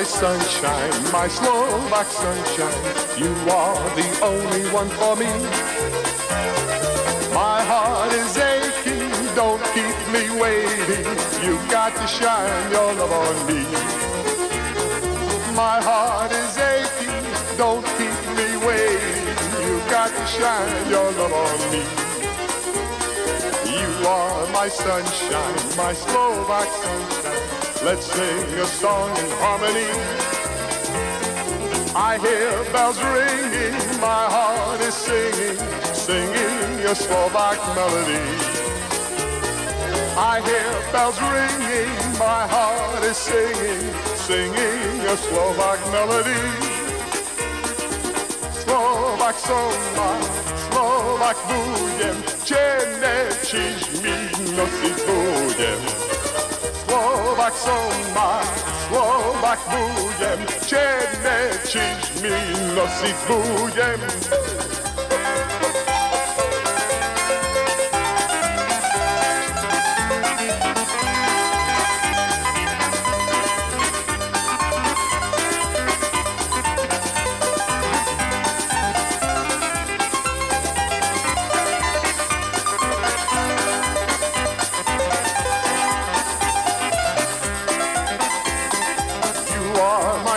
my sunshine, my Slovak sunshine. You are the only one for me. My heart is aching, don't keep me waiting. You've got to shine your love on me. My heart is aching, don't keep me waiting. You've got to shine your love on me. You are my sunshine, my Slovak sunshine. Let's sing a song in harmony. I hear bells ringing, my heart is singing, singing your Slovak melody. I hear bells ringing, my heart is singing, singing your Slovak melody. Slovak som ma, Slovak budem, čenečiš mi nosiť budem. Slovak som ma, Slovak budem, čenečiš mi nosiť budem.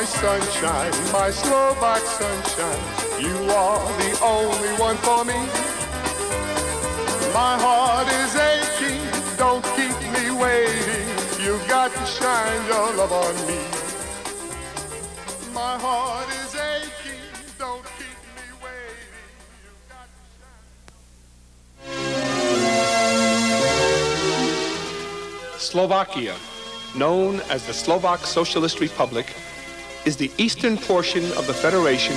Sunshine, my Slovak sunshine, you are the only one for me. My heart is aching, don't keep me waiting. You've got to shine your love on me. My heart is aching, don't keep me waiting. You've got to shine. Slovakia, known as the Slovak Socialist Republic, is the eastern portion of the Federation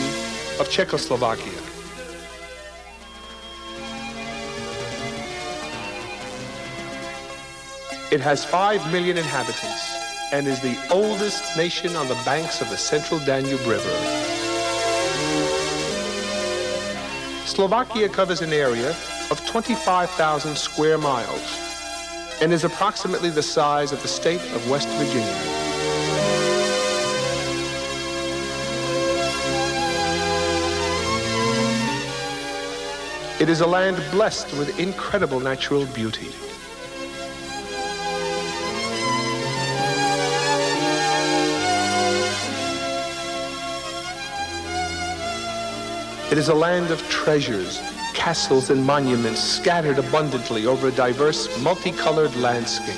of Czechoslovakia. It has 5 million inhabitants and is the oldest nation on the banks of the central Danube River. Slovakia covers an area of 25,000 square miles and is approximately the size of the state of West Virginia. It is a land blessed with incredible natural beauty. It is a land of treasures, castles and monuments scattered abundantly over a diverse, multicolored landscape.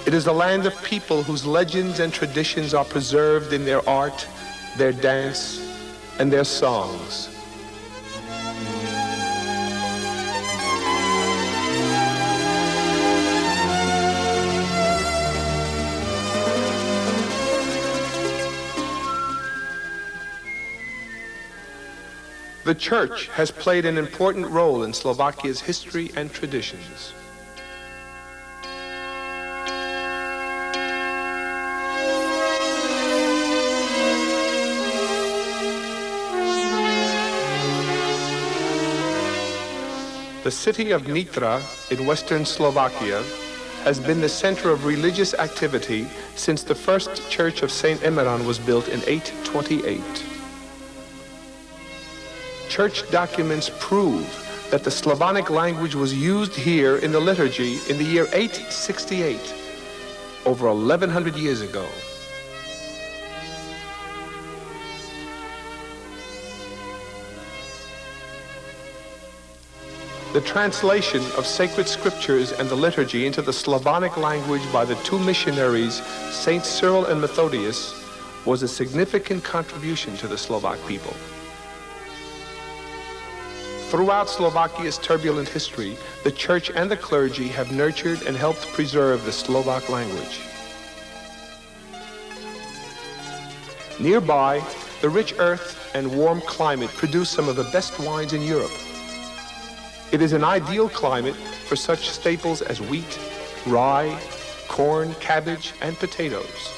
It is a land of people whose legends and traditions are preserved in their art, their dance, and their songs. The church has played an important role in Slovakia's history and traditions. The city of Nitra in western Slovakia has been the center of religious activity since the first church of St. Emmeran was built in 828. Church documents prove that the Slavonic language was used here in the liturgy in the year 868, over 1,100 years ago. The translation of sacred scriptures and the liturgy into the Slavonic language by the two missionaries, Saints Cyril and Methodius, was a significant contribution to the Slovak people. Throughout Slovakia's turbulent history, the church and the clergy have nurtured and helped preserve the Slovak language. Nearby, the rich earth and warm climate produce some of the best wines in Europe. It is an ideal climate for such staples as wheat, rye, corn, cabbage, and potatoes.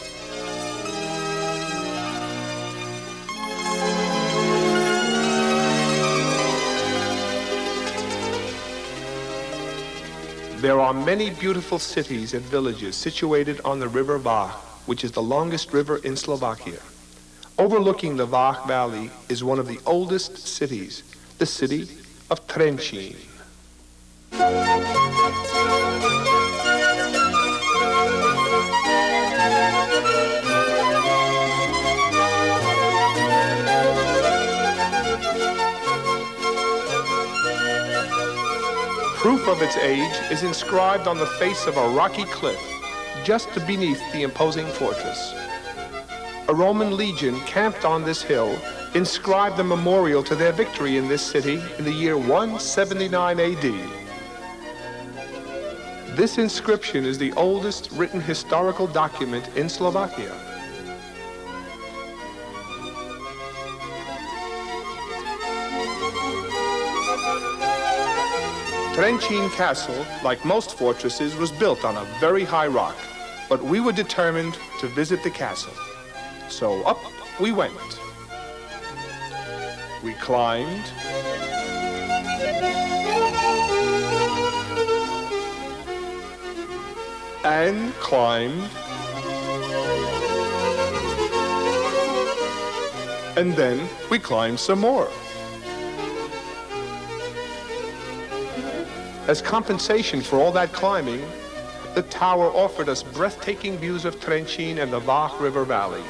There are many beautiful cities and villages situated on the river Vach, which is the longest river in Slovakia. Overlooking the Vach Valley is one of the oldest cities, the city of Trenčín. Proof of its age is inscribed on the face of a rocky cliff just beneath the imposing fortress. A Roman legion camped on this hill inscribed a memorial to their victory in this city in the year 179 AD. This inscription is the oldest written historical document in Slovakia. Trenčín Castle, like most fortresses, was built on a very high rock, but we were determined to visit the castle. So up we went. We climbed, and climbed, and then we climbed some more. As compensation for all that climbing, the tower offered us breathtaking views of Trenčín and the Vach River Valley.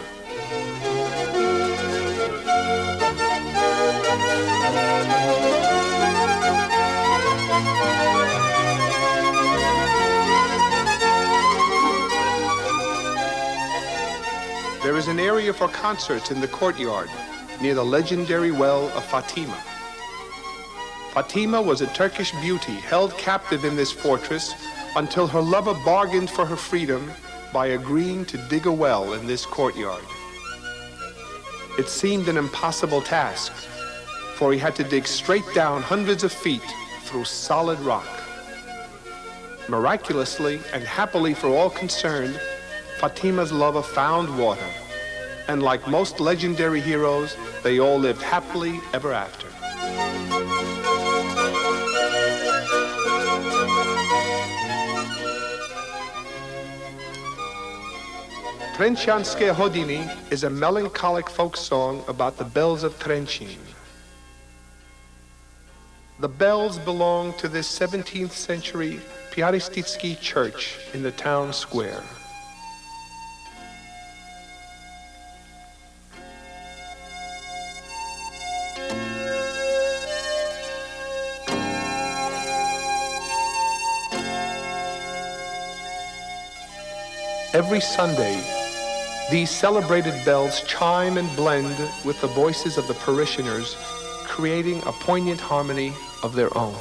There is an area for concerts in the courtyard near the legendary well of Fatima. Fatima was a Turkish beauty held captive in this fortress until her lover bargained for her freedom by agreeing to dig a well in this courtyard. It seemed an impossible task, for he had to dig straight down hundreds of feet through solid rock. Miraculously and happily for all concerned, Fatima's lover found water, and like most legendary heroes, they all lived happily ever after. Trenčanské hodiny is a melancholic folk song about the bells of Trenčín. The bells belong to this 17th century Piaristický church in the town square. Every Sunday, these celebrated bells chime and blend with the voices of the parishioners, creating a poignant harmony of their own.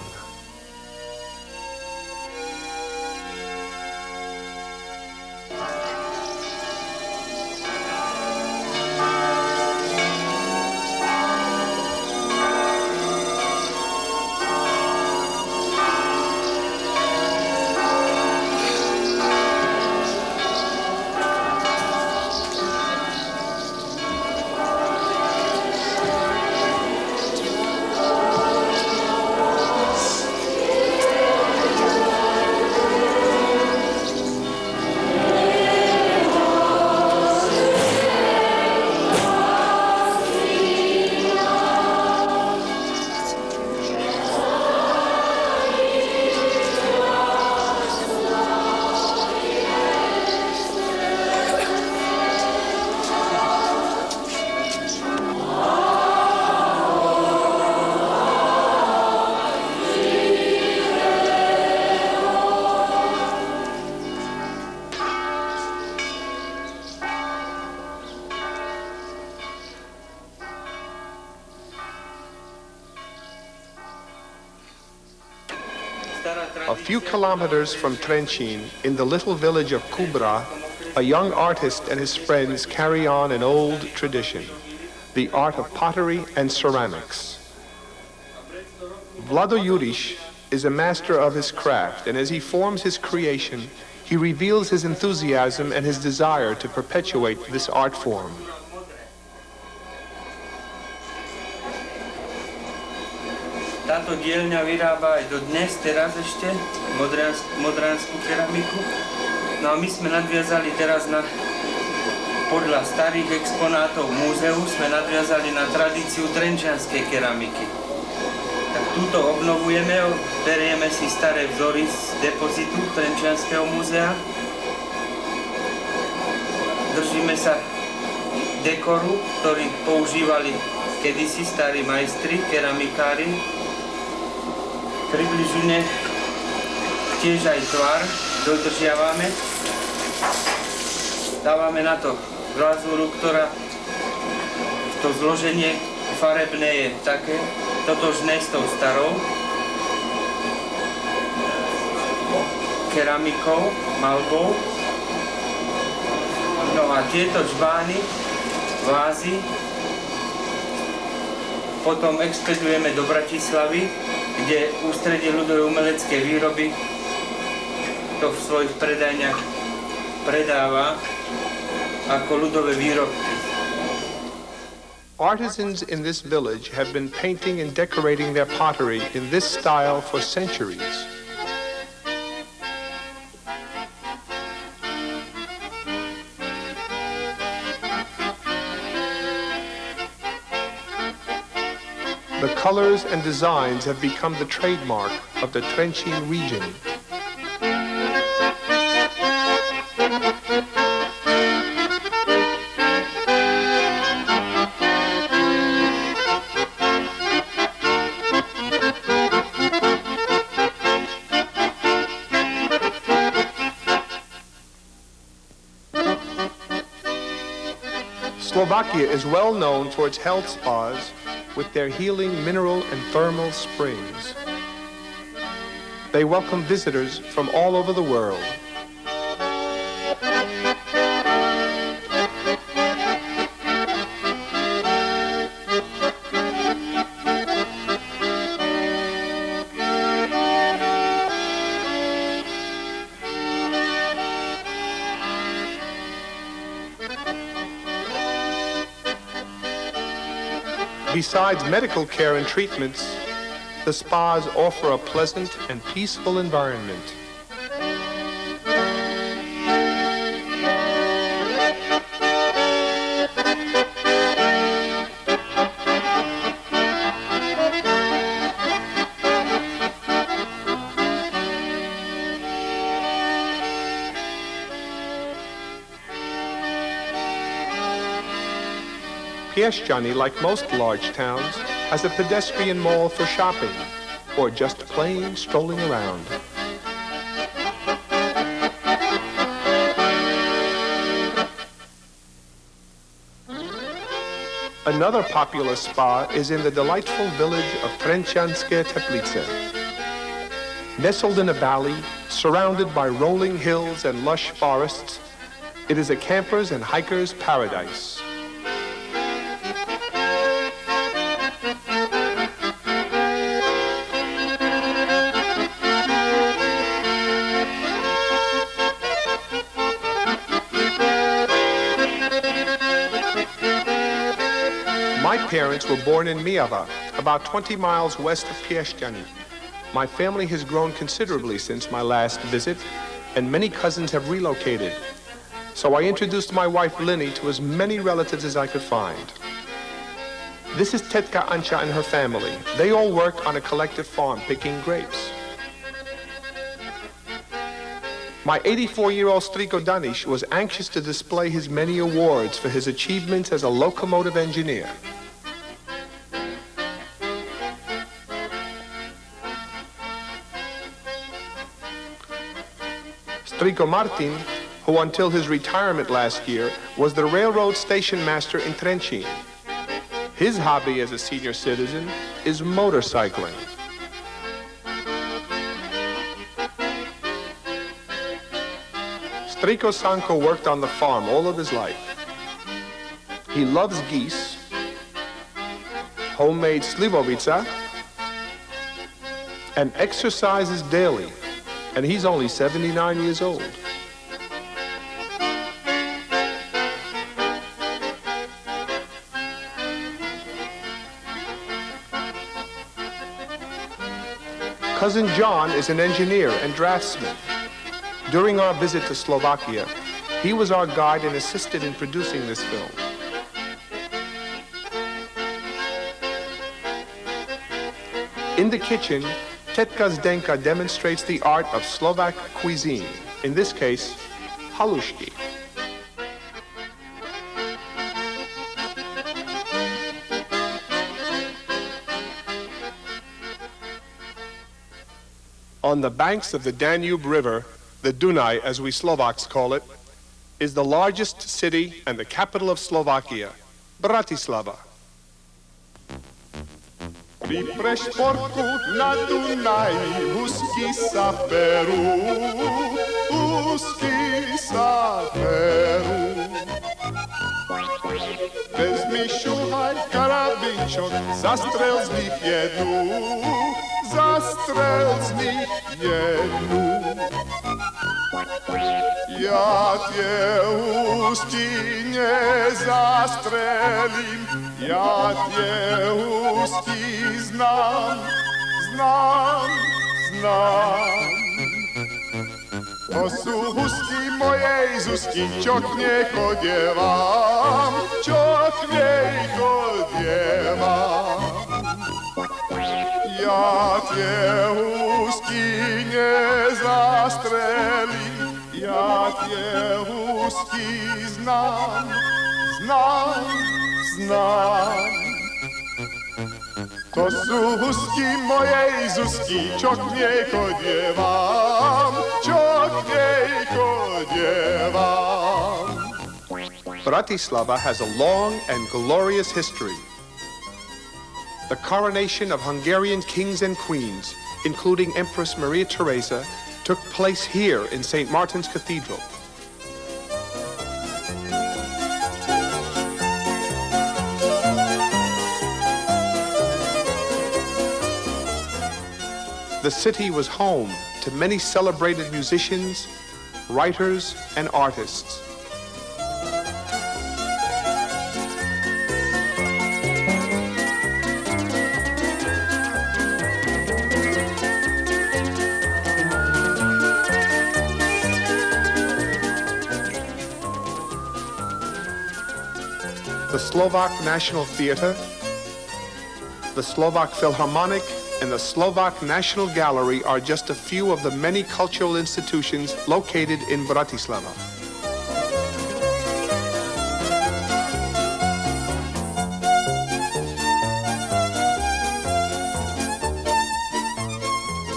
A few kilometers from Trenčín, in the little village of Kubra, a young artist and his friends carry on an old tradition, the art of pottery and ceramics. Vlado Juriš is a master of his craft, and as he forms his creation, he reveals his enthusiasm and his desire to perpetuate this art form. Táto dielňa vyrába aj dodnes, teraz ešte, modránsku keramiku. No a my sme nadviazali teraz podľa starých exponátov múzeu, sme nadviazali na tradíciu trenčianskej keramiky. Tak túto obnovujeme, berieme si staré vzory z depozitu Trenčianskeho múzea. Držíme sa dekoru, ktorý používali kedysi starí majstri, keramikári. Približne tiež aj tvar dodržiavame. Dávame na to glazúru, ktorá to zloženie farebné je také totožné s tou starou keramikou, malbou. No a tieto žbány, vázy potom expedujeme do Bratislavy, kde Ústredie ľudovej umeleckej výroby to v svojich predajniach predáva ako ľudové výrobky. Artisans in this village have been painting and decorating their pottery in this style for centuries. The colors and designs have become the trademark of the Trenčín region. Slovakia is well known for its health spas with their healing mineral and thermal springs. They welcome visitors from all over the world. Besides medical care and treatments, the spas offer a pleasant and peaceful environment. Piešťany, like most large towns, has a pedestrian mall for shopping or just plain strolling around. Another popular spa is in the delightful village of Trenčianske Teplice. Nestled in a valley, surrounded by rolling hills and lush forests, it is a camper's and hiker's paradise. My parents were born in Mijava, about 20 miles west of Piešťany. My family has grown considerably since my last visit, and many cousins have relocated. So I introduced my wife Linny to as many relatives as I could find. This is Tetka Ancha and her family. They all work on a collective farm picking grapes. My 84-year-old Striko Daniš was anxious to display his many awards for his achievements as a locomotive engineer. Striko Martin, who until his retirement last year was the railroad station master in Trenčín. His hobby as a senior citizen is motorcycling. Striko Sanko worked on the farm all of his life. He loves geese, homemade slivovica, and exercises daily, and he's only 79 years old. cousin John is an engineer and draftsman. During our visit to Slovakia, he was our guide and assisted in producing this film. In the kitchen, Tetka Zdenka demonstrates the art of Slovak cuisine, in this case, halušky. On the banks of the Danube River, the Dunaj, as we Slovaks call it, is the largest city and the capital of Slovakia, Bratislava. Pri prešporku na Dunaji úzky sa perú, úzky sa perú. Vezmi šuhaj karabinčok, zastrel z nich jednu, zastrel z nich jednu. Ja tie úzky nezastrelím, ja tie úzky znám, znám, znám. To sú husky mojej Zuzky, čo k nej chodievam, čo k nej chodievam. Ja tie husky nezastrelím, ja tie husky znám, znám, znám. To sú husky mojej Zuzky, čo k nej chodievam, čo k nej chodievam. Bratislava has a long and glorious history. The coronation of Hungarian kings and queens, including Empress Maria Theresa, took place here in St. Martin's Cathedral. The city was home to many celebrated musicians, writers, and artists. The Slovak National Theatre, the Slovak Philharmonic, and the Slovak National Gallery are just a few of the many cultural institutions located in Bratislava.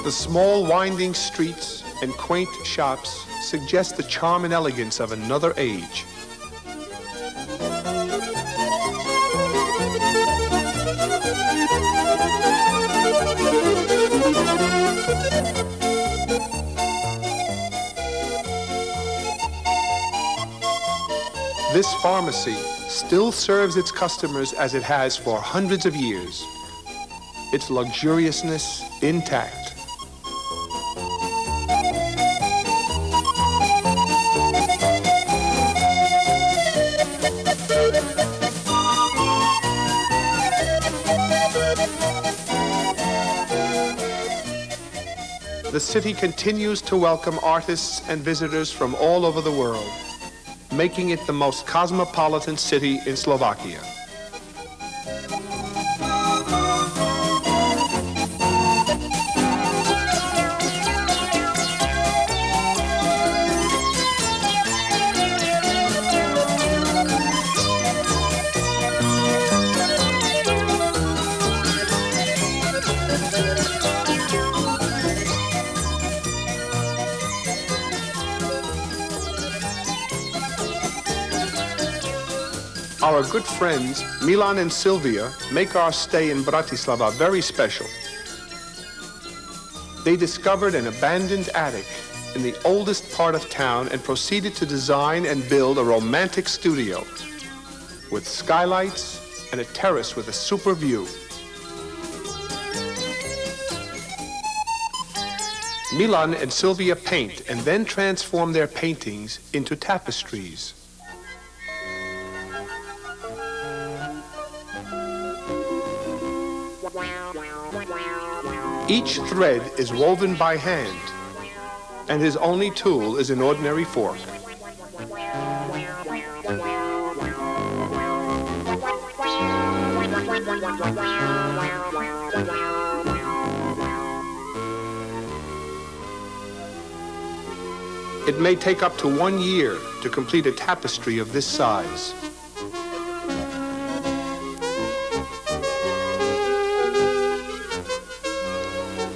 The small winding streets and quaint shops suggest the charm and elegance of another age. This pharmacy still serves its customers as it has for hundreds of years, its luxuriousness intact. The city continues to welcome artists and visitors from all over the world, making it the most cosmopolitan city in Slovakia. Our good friends, Milan and Sylvia, make our stay in Bratislava very special. They discovered an abandoned attic in the oldest part of town and proceeded to design and build a romantic studio with skylights and a terrace with a super view. Milan and Sylvia paint and then transform their paintings into tapestries. Each thread is woven by hand, and his only tool is an ordinary fork. It may take up to 1 year to complete a tapestry of this size.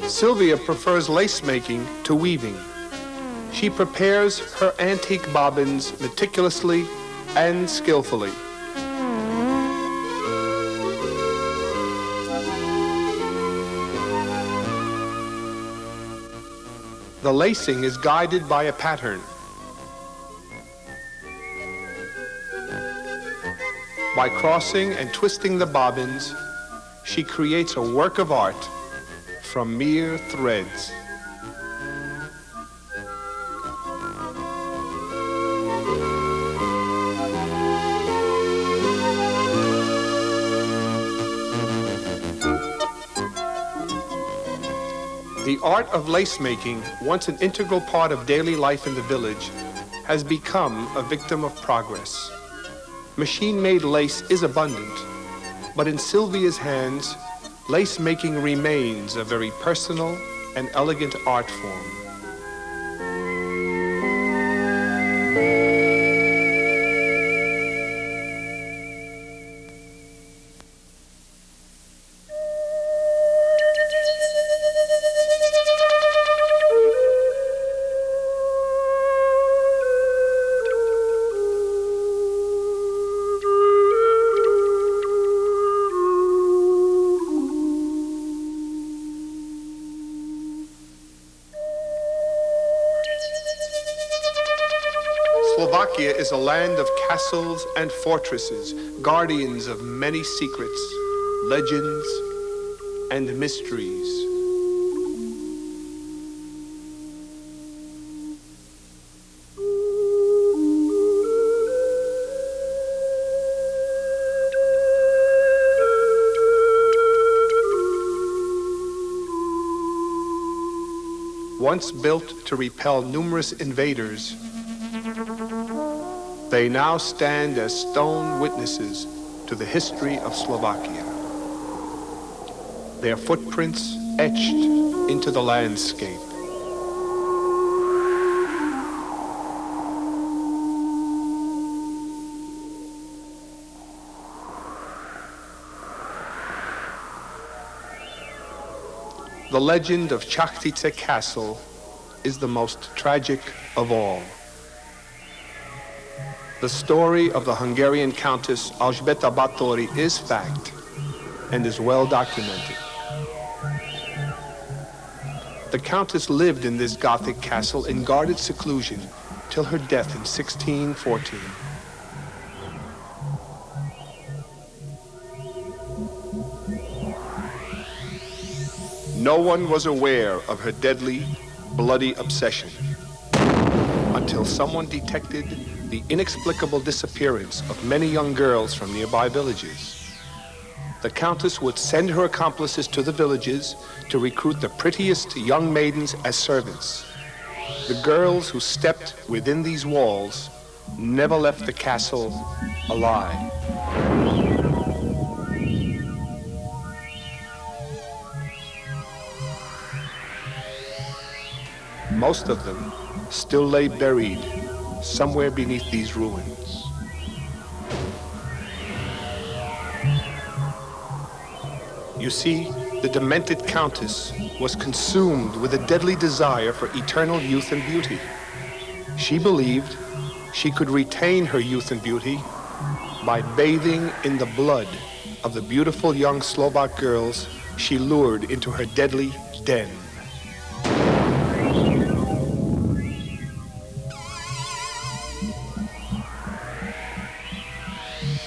Sylvia prefers lace making to weaving. She prepares her antique bobbins meticulously and skillfully. The lacing is guided by a pattern. By crossing and twisting the bobbins, she creates a work of art from mere threads. The art of lace making, once an integral part of daily life in the village, has become a victim of progress. Machine-made lace is abundant, but in Sylvia's hands, lace making remains a very personal and elegant art form. Slovakia is a land of castles and fortresses, guardians of many secrets, legends, and mysteries. Once built to repel numerous invaders, they now stand as stone witnesses to the history of Slovakia. Their footprints etched into the landscape. The legend of Chachtice Castle is the most tragic of all. The story of the Hungarian Countess Alžbeta Báthory is fact and is well documented. The Countess lived in this Gothic castle in guarded seclusion till her death in 1614. No one was aware of her deadly, bloody obsession until someone detected the inexplicable disappearance of many young girls from nearby villages. The Countess would send her accomplices to the villages to recruit the prettiest young maidens as servants. The girls who stepped within these walls never left the castle alive. Most of them still lay buried somewhere beneath these ruins. You see, the demented Countess was consumed with a deadly desire for eternal youth and beauty. She believed she could retain her youth and beauty by bathing in the blood of the beautiful young Slovak girls she lured into her deadly den.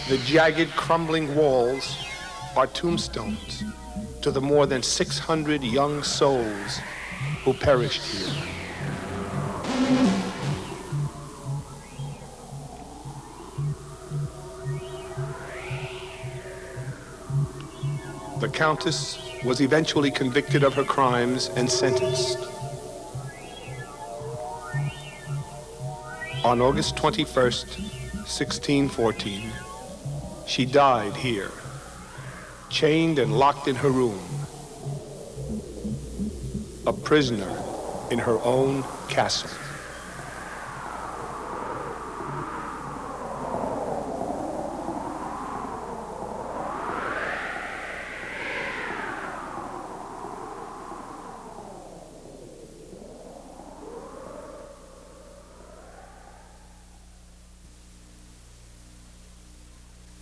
The jagged, crumbling walls are tombstones to the more than 600 young souls who perished here. The Countess was eventually convicted of her crimes and sentenced. On August 21st, 1614, she died here, chained and locked in her room, a prisoner in her own castle.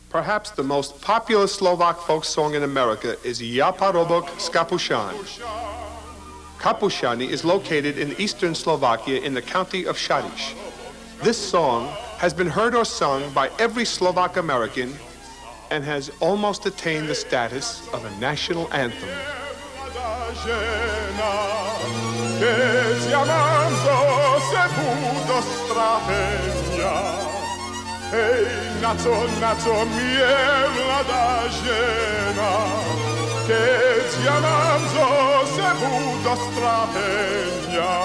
Perhaps the most popular Slovak folk song in America is Ja parobok z Kapušany. Kapušany is located in eastern Slovakia in the county of Šariš. This song has been heard or sung by every Slovak American and has almost attained the status of a national anthem. Hej, na co mi je mladá žena, keď ja mám zo sebu do stratenia.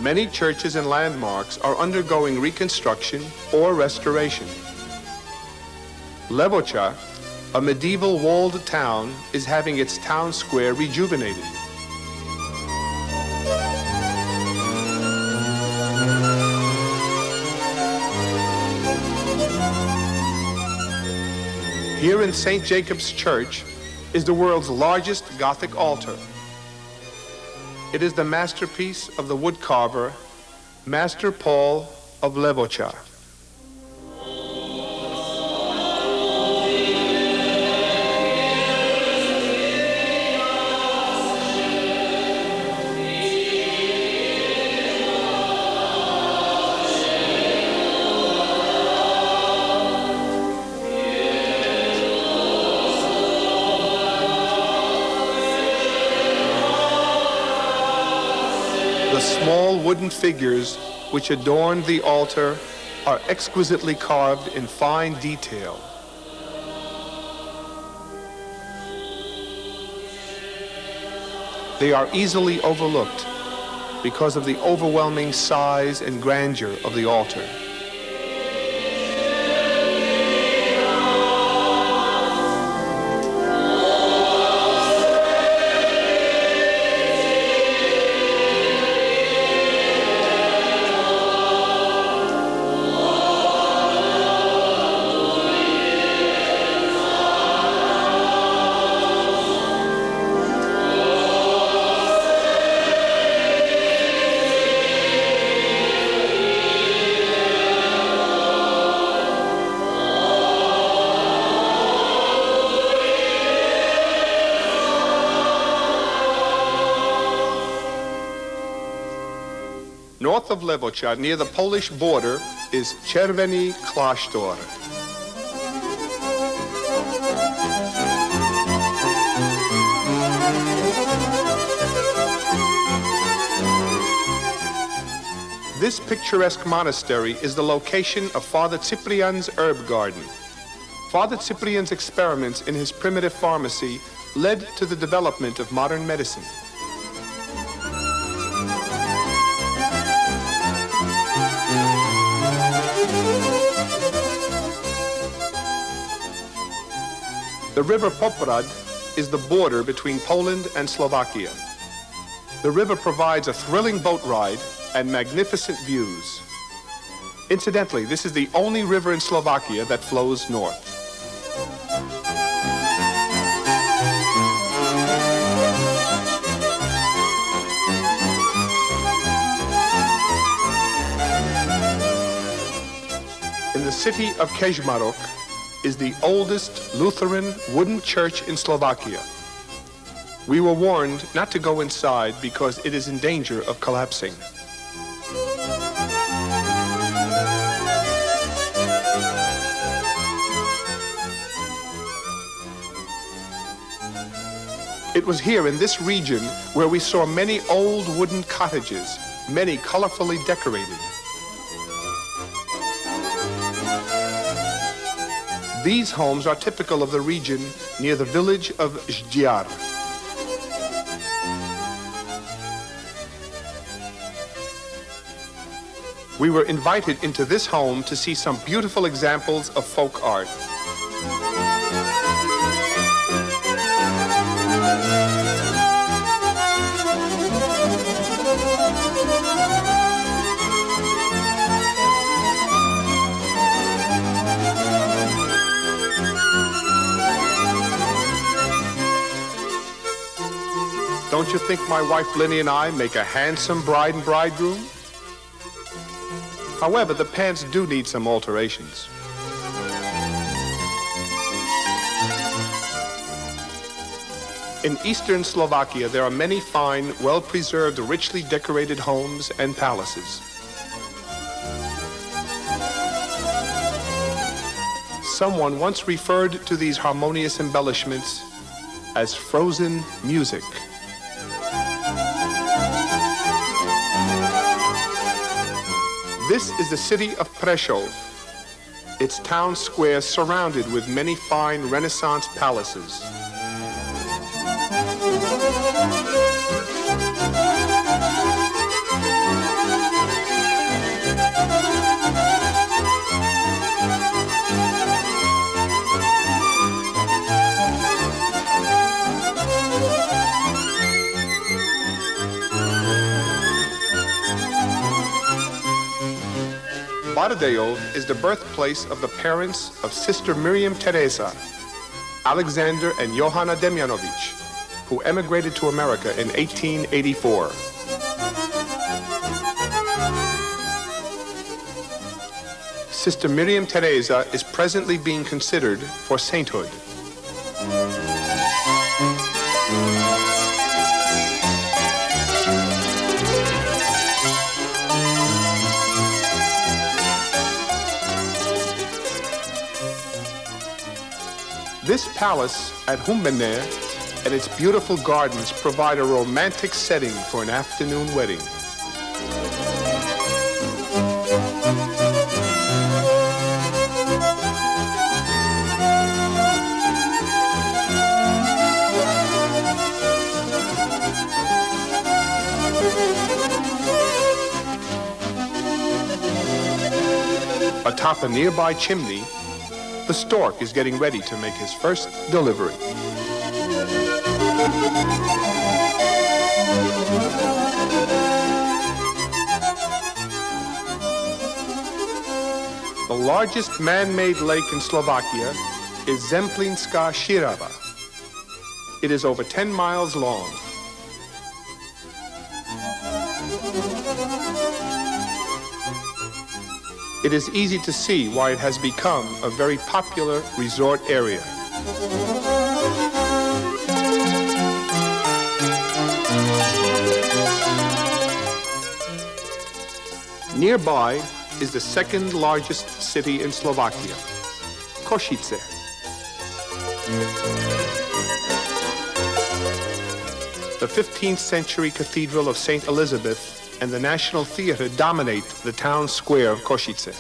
Many churches and landmarks are undergoing reconstruction or restoration. Levoča, a medieval walled town, is having its town square rejuvenated. Here in St. Jacob's Church is the world's largest Gothic altar. It is the masterpiece of the woodcarver, Master Paul of Levoča. The small wooden figures which adorn the altar are exquisitely carved in fine detail. They are easily overlooked because of the overwhelming size and grandeur of the altar. North of Levoča, near the Polish border, is Červený Kláštor. This picturesque monastery is the location of Father Cyprian's herb garden. Father Cyprian's experiments in his primitive pharmacy led to the development of modern medicine. The river Poprad is the border between Poland and Slovakia. The river provides a thrilling boat ride and magnificent views. Incidentally, this is the only river in Slovakia that flows north. In the city of Kežmarok is the oldest Lutheran wooden church in Slovakia. We were warned not to go inside because it is in danger of collapsing. It was here in this region where we saw many old wooden cottages, many colorfully decorated. These homes are typical of the region near the village of Žďár. We were invited into this home to see some beautiful examples of folk art. Don't you think my wife Linny and I make a handsome bride and bridegroom? However, the pants do need some alterations. In eastern Slovakia, there are many fine, well-preserved, richly decorated homes and palaces. Someone once referred to these harmonious embellishments as frozen music. This is the city of Prešov, its town square surrounded with many fine Renaissance palaces. Bardejov is the birthplace of the parents of Sister Miriam Teresa, Alexander and Johanna Demjanovic, who emigrated to America in 1884. Sister Miriam Teresa is presently being considered for sainthood. This palace at Humbene and its beautiful gardens provide a romantic setting for an afternoon wedding. Atop a nearby chimney, the stork is getting ready to make his first delivery. The largest man-made lake in Slovakia is Zemplínska Šírava. It is over 10 miles long. It is easy to see why it has become a very popular resort area. Nearby is the second largest city in Slovakia, Košice. The 15th century Cathedral of St. Elizabeth and the National Theatre dominate the town square of Košice.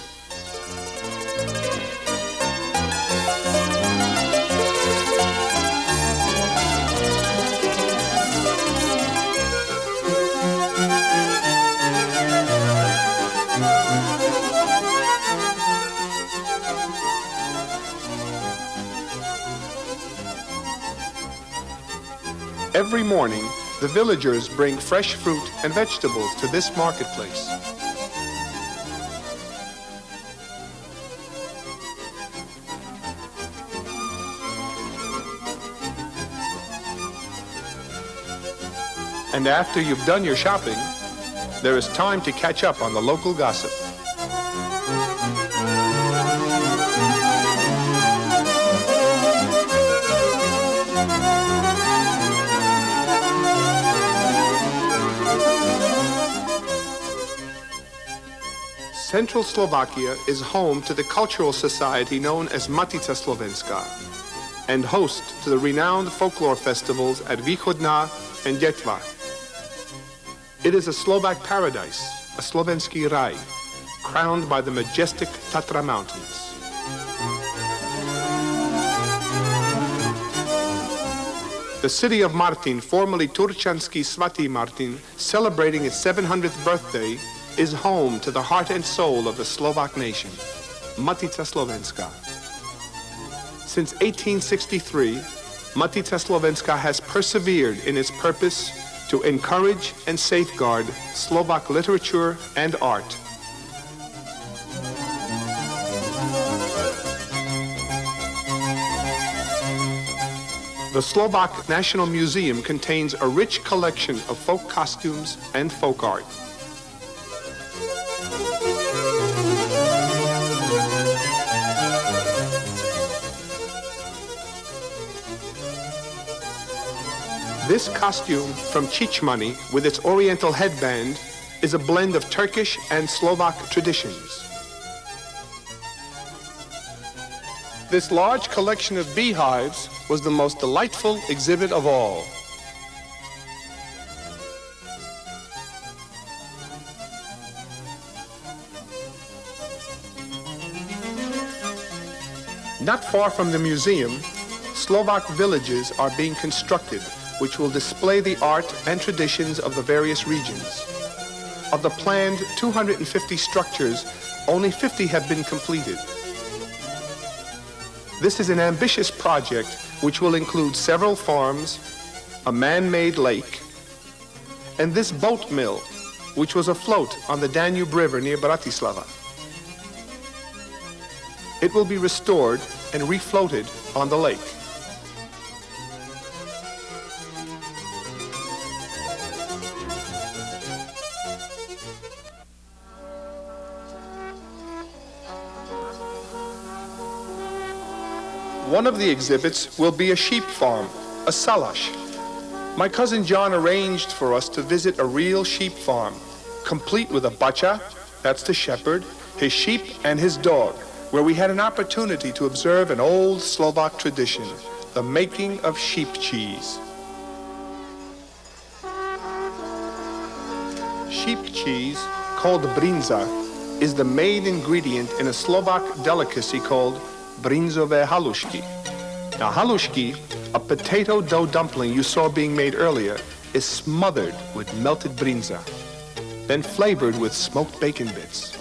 Every morning, the villagers bring fresh fruit and vegetables to this marketplace. And after you've done your shopping, there is time to catch up on the local gossip. Central Slovakia is home to the cultural society known as Matica Slovenská and host to the renowned folklore festivals at Východná and Detva. It is a Slovak paradise, a Slovenský raj, crowned by the majestic Tatra Mountains. The city of Martin, formerly Turčanský Svatý Martin, celebrating its 700th birthday, is home to the heart and soul of the Slovak nation, Matica Slovenská. Since 1863, Matica Slovenská has persevered in its purpose to encourage and safeguard Slovak literature and art. The Slovak National Museum contains a rich collection of folk costumes and folk art. This costume from Chichmani with its oriental headband is a blend of Turkish and Slovak traditions. This large collection of beehives was the most delightful exhibit of all. Not far from the museum, Slovak villages are being constructed, which will display the art and traditions of the various regions. Of the planned 250 structures, only 50 have been completed. This is an ambitious project which will include several farms, a man-made lake, and this boat mill, which was afloat on the Danube River near Bratislava. It will be restored and refloated on the lake. One of the exhibits will be a sheep farm, a salash. My cousin John arranged for us to visit a real sheep farm, complete with a bacha, that's the shepherd, his sheep and his dog, where we had an opportunity to observe an old Slovak tradition, the making of sheep cheese. Sheep cheese, called brinza, is the main ingredient in a Slovak delicacy called brinzové halušky. Now halušky, a potato dough dumpling you saw being made earlier, is smothered with melted brinza, then flavored with smoked bacon bits.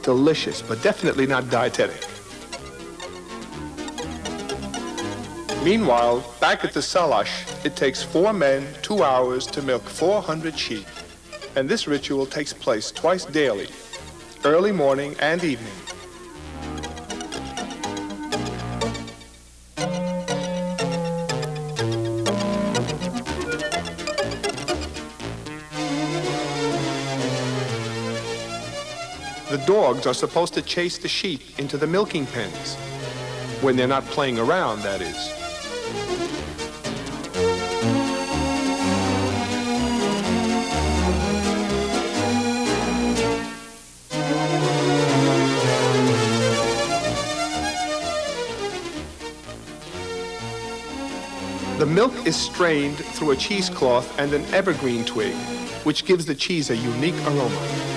Delicious, but definitely not dietetic. Meanwhile, back at the salash, it takes 4 men 2 hours to milk 400 sheep. And this ritual takes place twice daily, early morning and evening. The dogs are supposed to chase the sheep into the milking pens, when they're not playing around, that is. The milk is strained through a cheesecloth and an evergreen twig, which gives the cheese a unique aroma.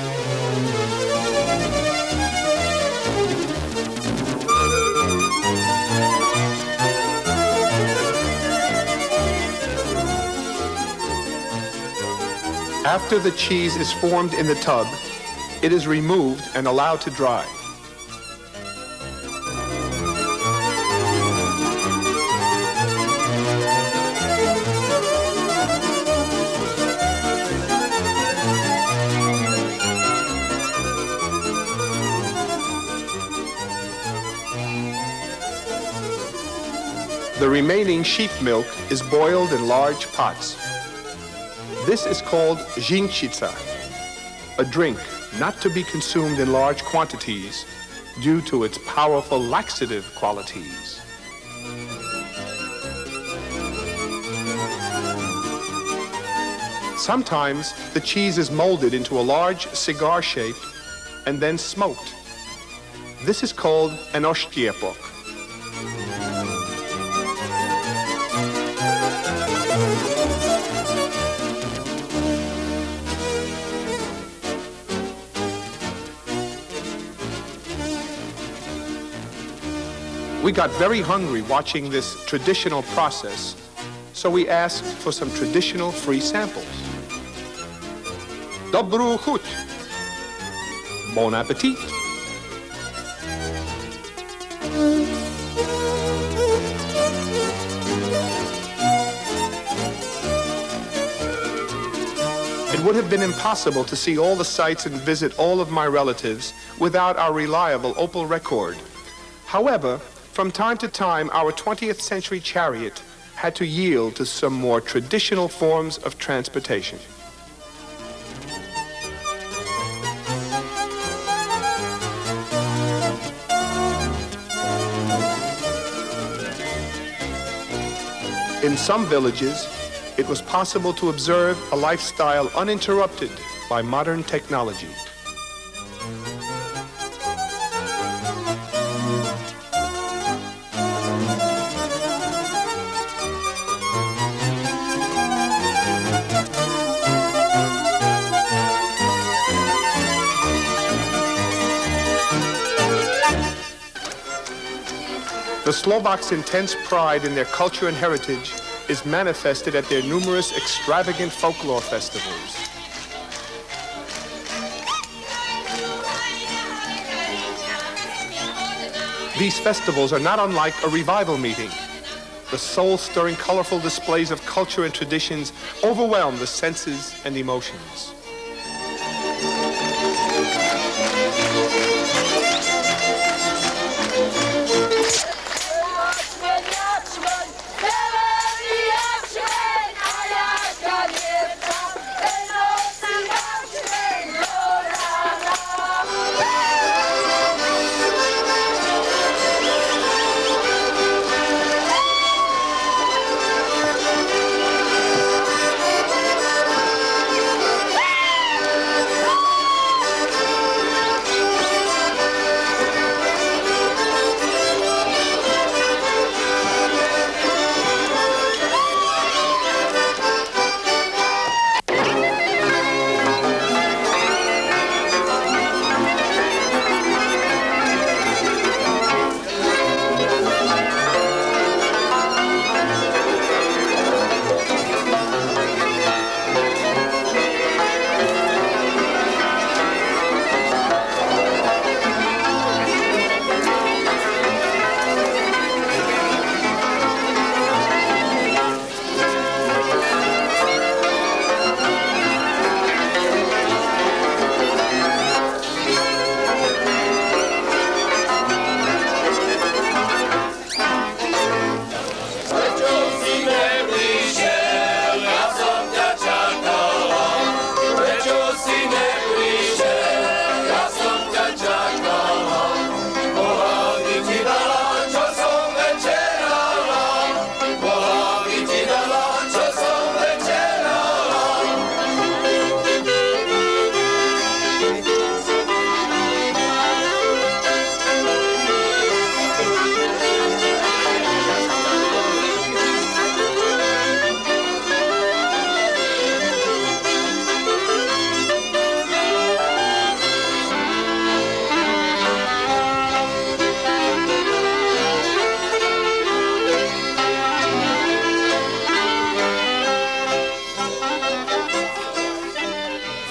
After the cheese is formed in the tub, it is removed and allowed to dry. The remaining sheep milk is boiled in large pots. This is called zhinčica, a drink not to be consumed in large quantities due to its powerful laxative qualities. Sometimes the cheese is molded into a large cigar shape and then smoked. This is called an oštiepok. We got very hungry watching this traditional process, So we asked for some traditional free samples. Dobrou chuť. Bon appetit. It would have been impossible to see all the sights and visit all of my relatives without our reliable Opel record. However, from time to time, our 20th century chariot had to yield to some more traditional forms of transportation. In some villages, it was possible to observe a lifestyle uninterrupted by modern technology. The Slovaks' intense pride in their culture and heritage is manifested at their numerous extravagant folklore festivals. These festivals are not unlike a revival meeting. The soul-stirring, colorful displays of culture and traditions overwhelm the senses and emotions.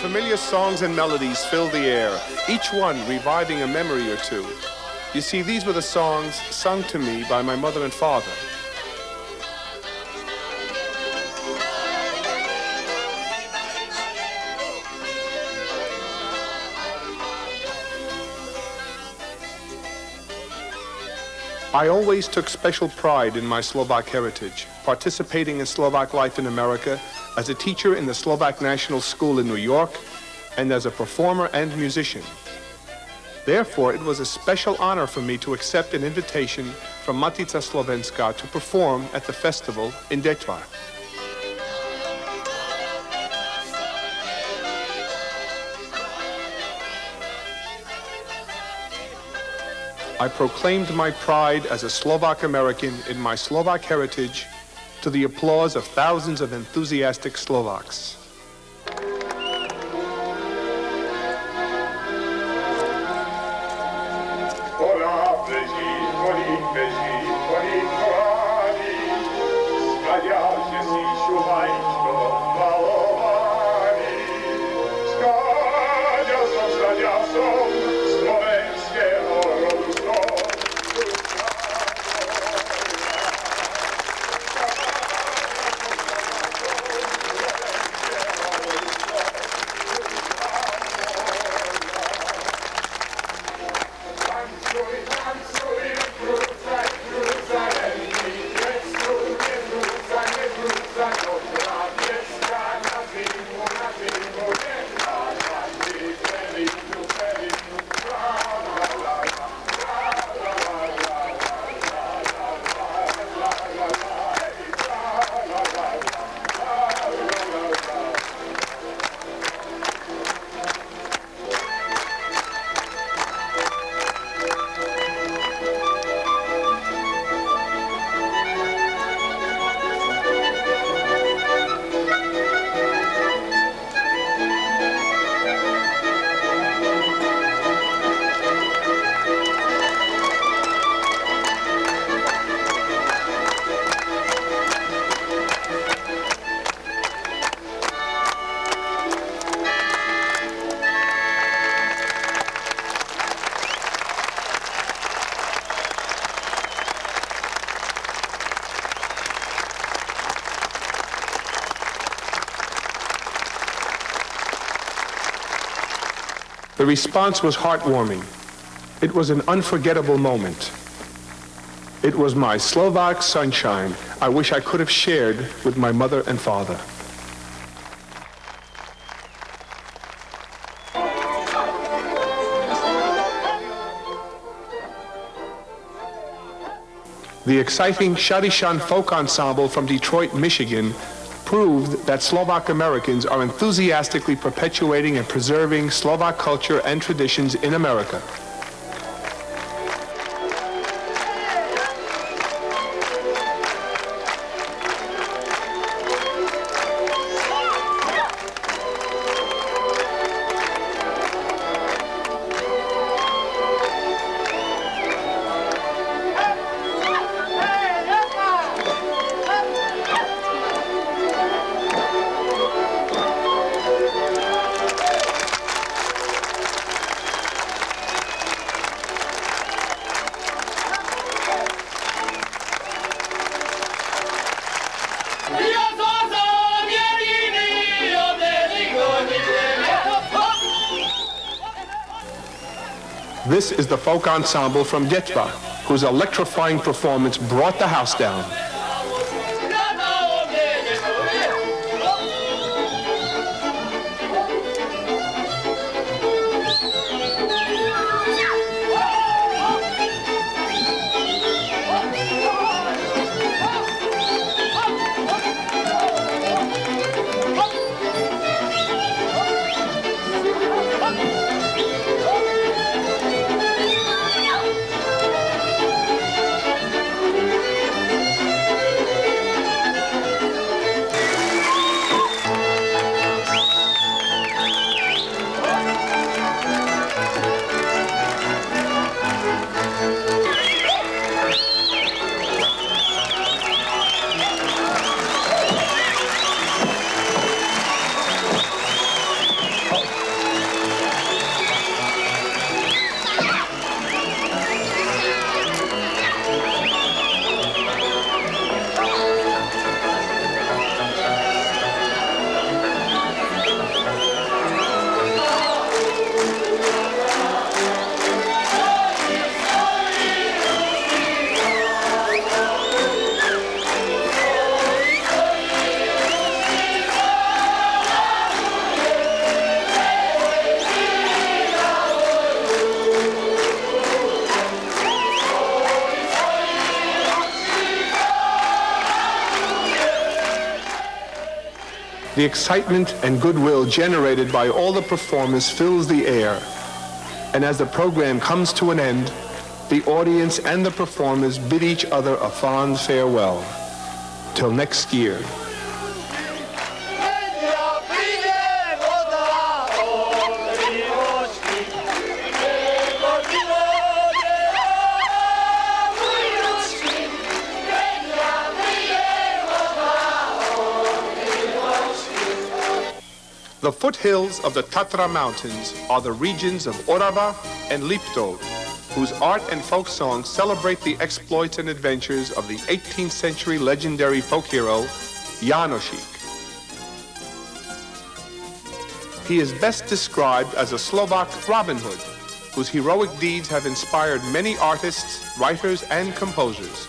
Familiar songs and melodies fill the air, each one reviving a memory or two. You see, these were the songs sung to me by my mother and father. I always took special pride in my Slovak heritage, participating in Slovak life in America as a teacher in the Slovak National School in New York and as a performer and musician. Therefore, it was a special honor for me to accept an invitation from Matica Slovenska to perform at the festival in Detva. I proclaimed my pride as a Slovak American in my Slovak heritage to the applause of thousands of enthusiastic Slovaks. Beží, beží, koláčí, The response was heartwarming. It was an unforgettable moment. It was my Slovak Sunshine I wish I could have shared with my mother and father. The exciting Shadishan folk ensemble from Detroit, Michigan, proved that Slovak Americans are enthusiastically perpetuating and preserving Slovak culture and traditions in America. This is the folk ensemble from Detva, whose electrifying performance brought the house down. The excitement and goodwill generated by all the performers fills the air. And as the program comes to an end, the audience and the performers bid each other a fond farewell. Till next year. The foothills of the Tatra Mountains are the regions of Orava and Liptov, whose art and folk songs celebrate the exploits and adventures of the 18th century legendary folk hero, Jánošík. He is best described as a Slovak Robin Hood, whose heroic deeds have inspired many artists, writers, and composers.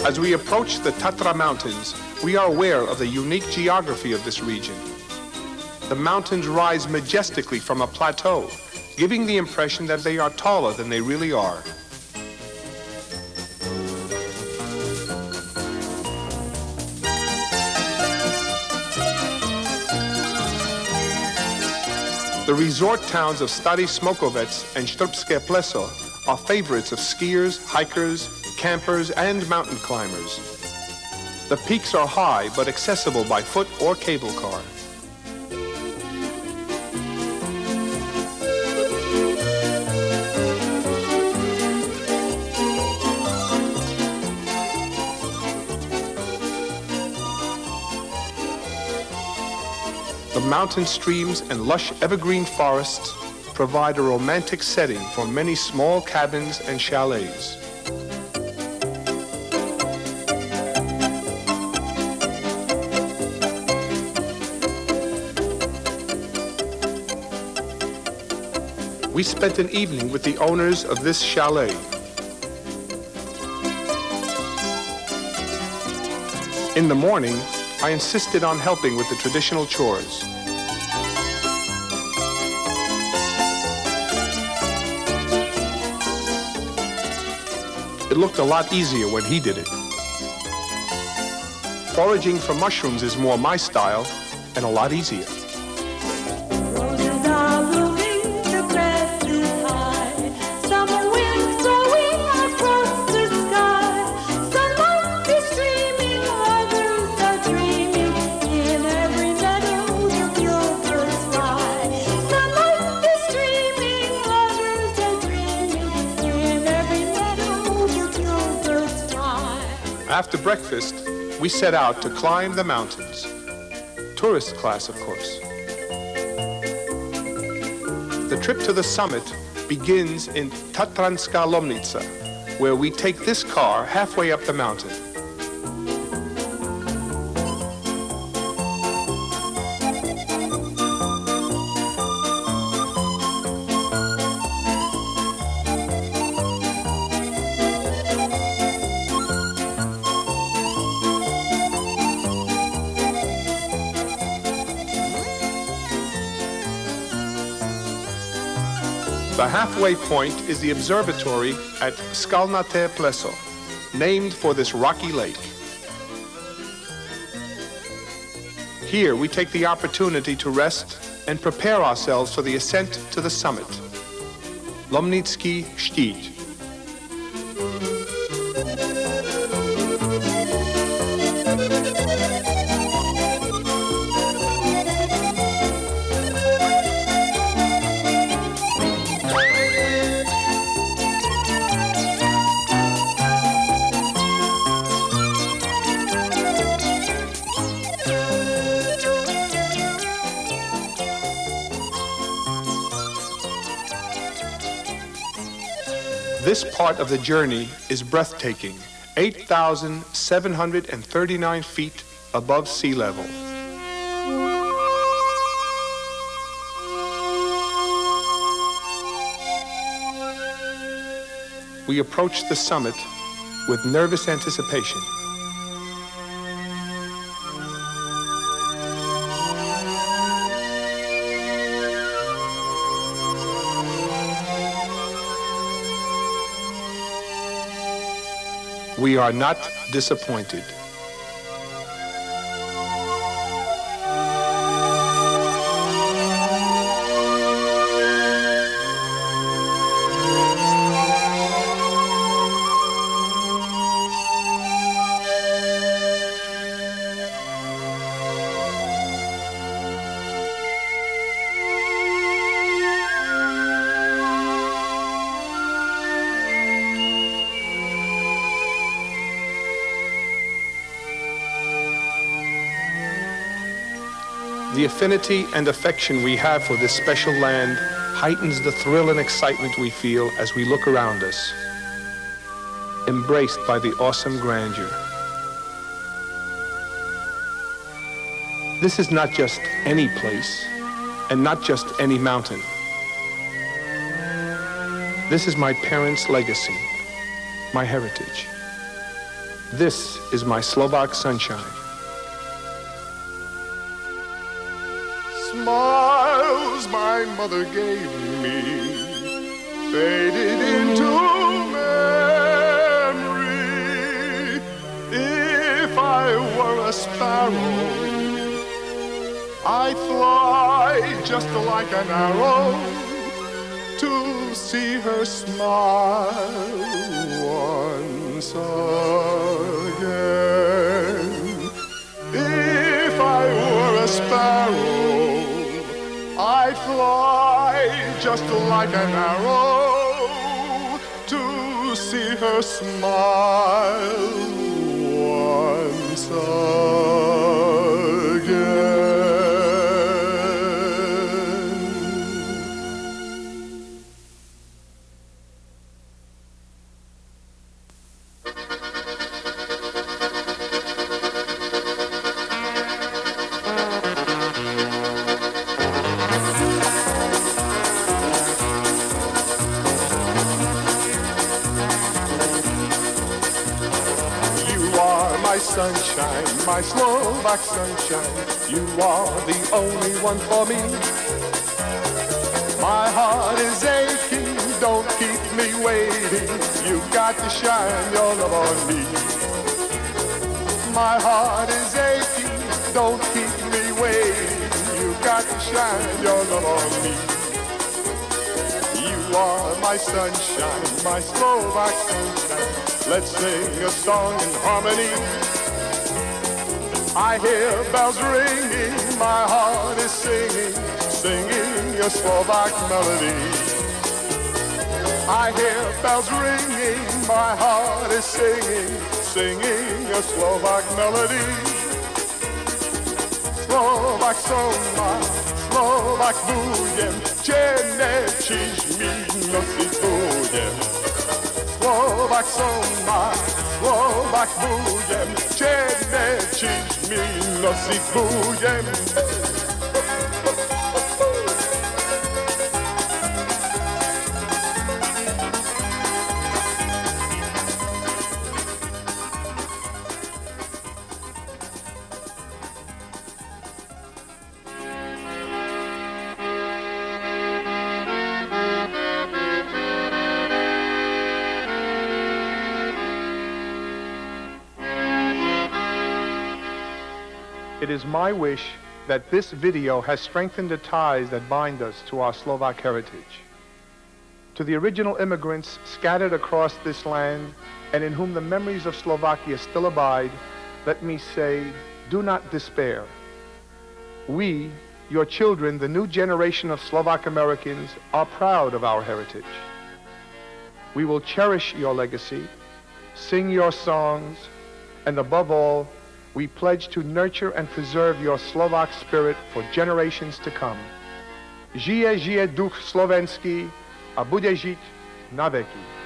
As we approach the Tatra Mountains, we are aware of the unique geography of this region. The mountains rise majestically from a plateau, giving the impression that they are taller than they really are. The resort towns of Stary Smokovec and Štrbské Pleso are favorites of skiers, hikers, campers, and mountain climbers. The peaks are high but accessible by foot or cable car. mountain streams and lush evergreen forests provide a romantic setting for many small cabins and chalets. We spent an evening with the owners of this chalet. In the morning, I insisted on helping with the traditional chores. It looked a lot easier when he did it. Foraging for mushrooms is more my style and a lot easier. After breakfast, we set out to climb the mountains. Tourist class, of course. The trip to the summit begins in Tatra Mountains, where we take this car halfway up the mountain. The halfway point is the observatory at Skalnaté Pleso, named for this rocky lake. Here we take the opportunity to rest and prepare ourselves for the ascent to the summit, Lomnický štít. This part of the journey is breathtaking, 8,739 feet above sea level. We approach the summit with nervous anticipation. We are not disappointed. The affinity and affection we have for this special land heightens the thrill and excitement we feel as we look around us, embraced by the awesome grandeur. This is not just any place, and not just any mountain. This is my parents' legacy, my heritage. This is my Slovak sunshine. Smiles my mother gave me faded into memory. If I were a sparrow, I'd fly just like an arrow to see her smile once again. If I were a sparrow, I'd fly just like an arrow to see her smile once again. my sunshine, my Slovak sunshine. You are the only one for me. My heart is aching, don't keep me waiting. You've got to shine your love on me. My heart is aching, don't keep me waiting. You've got to shine your love on me. You are my sunshine, my Slovak sunshine. Let's sing a song in harmony. I hear bells ringing, my heart is singing, singing your Slovak melody. I hear bells ringing, my heart is singing, singing your Slovak melody. Slovak som ma, Slovak budem, če nečíš mi nosiť budem. Slovak som ma, Slovak budem, če nečíš mi nosiť budem. It is my wish that this video has strengthened the ties that bind us to our Slovak heritage. To the original immigrants scattered across this land and in whom the memories of Slovakia still abide, let me say, do not despair. We, your children, the new generation of Slovak Americans, are proud of our heritage. We will cherish your legacy, sing your songs, and above all, we pledge to nurture and preserve your Slovak spirit for generations to come. Žije duch slovenský a bude žiť na veky.